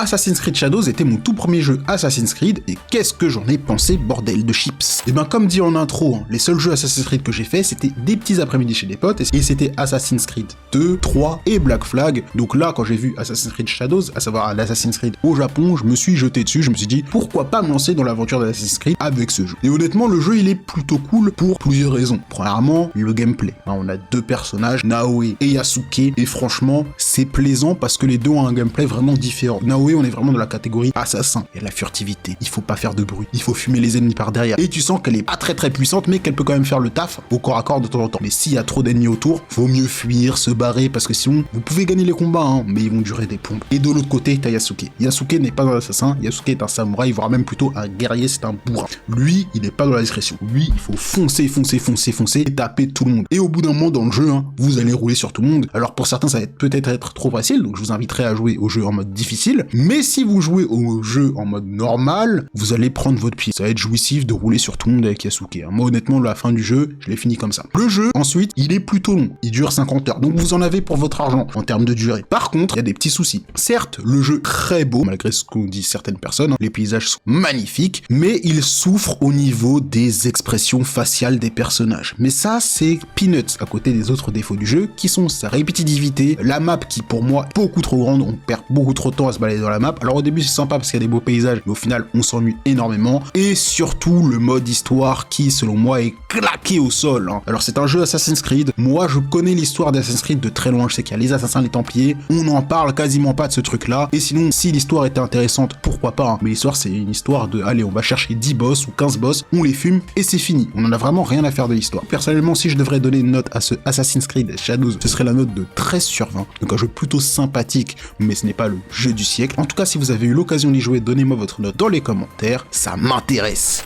Assassin's Creed Shadows était mon tout premier jeu Assassin's Creed, et qu'est-ce que j'en ai pensé, bordel de chips. Et ben comme dit en intro, hein, les seuls jeux Assassin's Creed que j'ai fait, c'était des petits après-midi chez des potes, et c'était Assassin's Creed 2, 3 et Black Flag. Donc là, quand j'ai vu Assassin's Creed Shadows, à savoir l'Assassin's Creed au Japon, je me suis jeté dessus, je me suis dit, pourquoi pas me lancer dans l'aventure d'Assassin's Creed avec ce jeu. Et honnêtement, le jeu, il est plutôt cool pour plusieurs raisons. Premièrement, le gameplay. Hein, on a deux personnages, Naoe et Yasuke, et franchement, c'est plaisant parce que les deux ont un gameplay vraiment différent. Naoe, on est vraiment dans la catégorie assassin. Il y a la furtivité, il faut pas faire de bruit, il faut fumer les ennemis par derrière. Et tu sens qu'elle est pas très puissante, mais qu'elle peut quand même faire le taf au corps à corps de temps en temps. Mais s'il y a trop d'ennemis autour, vaut mieux fuir, se barrer, parce que sinon, vous pouvez gagner les combats, hein, mais ils vont durer des plombes. Et de l'autre côté, t'as Yasuke. Yasuke n'est pas un assassin, Yasuke est un samouraï, voire même plutôt un guerrier, c'est un bourrin. Lui, il n'est pas dans la discrétion. Lui, il faut foncer, et taper tout le monde. Et au bout d'un moment dans le jeu, hein, vous allez rouler sur tout le monde. Alors pour certains, ça va peut-être être trop facile, donc je vous inviterai à jouer au jeu en mode difficile. Mais si vous jouez au jeu en mode normal, vous allez prendre votre pied. Ça va être jouissif de rouler sur tout le monde avec Yasuke. Moi honnêtement, la fin du jeu, je l'ai fini comme ça. Le jeu, ensuite, il est plutôt long. Il dure 50 heures, donc vous en avez pour votre argent en termes de durée. Par contre, il y a des petits soucis. Certes, le jeu est très beau, malgré ce qu'ont dit certaines personnes, hein. Les paysages sont magnifiques, mais il souffre au niveau des expressions faciales des personnages. Mais ça, c'est peanuts à côté des autres défauts du jeu, qui sont sa répétitivité, la map qui pour moi est beaucoup trop grande, on perd beaucoup trop de temps à se balader dans la map. Alors au début c'est sympa parce qu'il y a des beaux paysages, mais au final on s'ennuie énormément. Et surtout le mode histoire qui selon moi est claqué au sol, hein. Alors c'est un jeu Assassin's Creed, moi je connais l'histoire d'Assassin's Creed de très loin, je sais qu'il y a les assassins, les templiers, on n'en parle quasiment pas de ce truc là, et sinon si l'histoire était intéressante, pourquoi pas, hein. Mais l'histoire c'est une histoire de, allez on va chercher 10 boss ou 15 boss, on les fume et c'est fini, on en a vraiment rien à faire de l'histoire. Personnellement si je devrais donner une note à ce Assassin's Creed Shadows, ce serait la note de 13 sur 20, donc un jeu plutôt sympathique, mais ce n'est pas le jeu du siècle. En tout cas si vous avez eu l'occasion d'y jouer, donnez-moi votre note dans les commentaires, ça m'intéresse.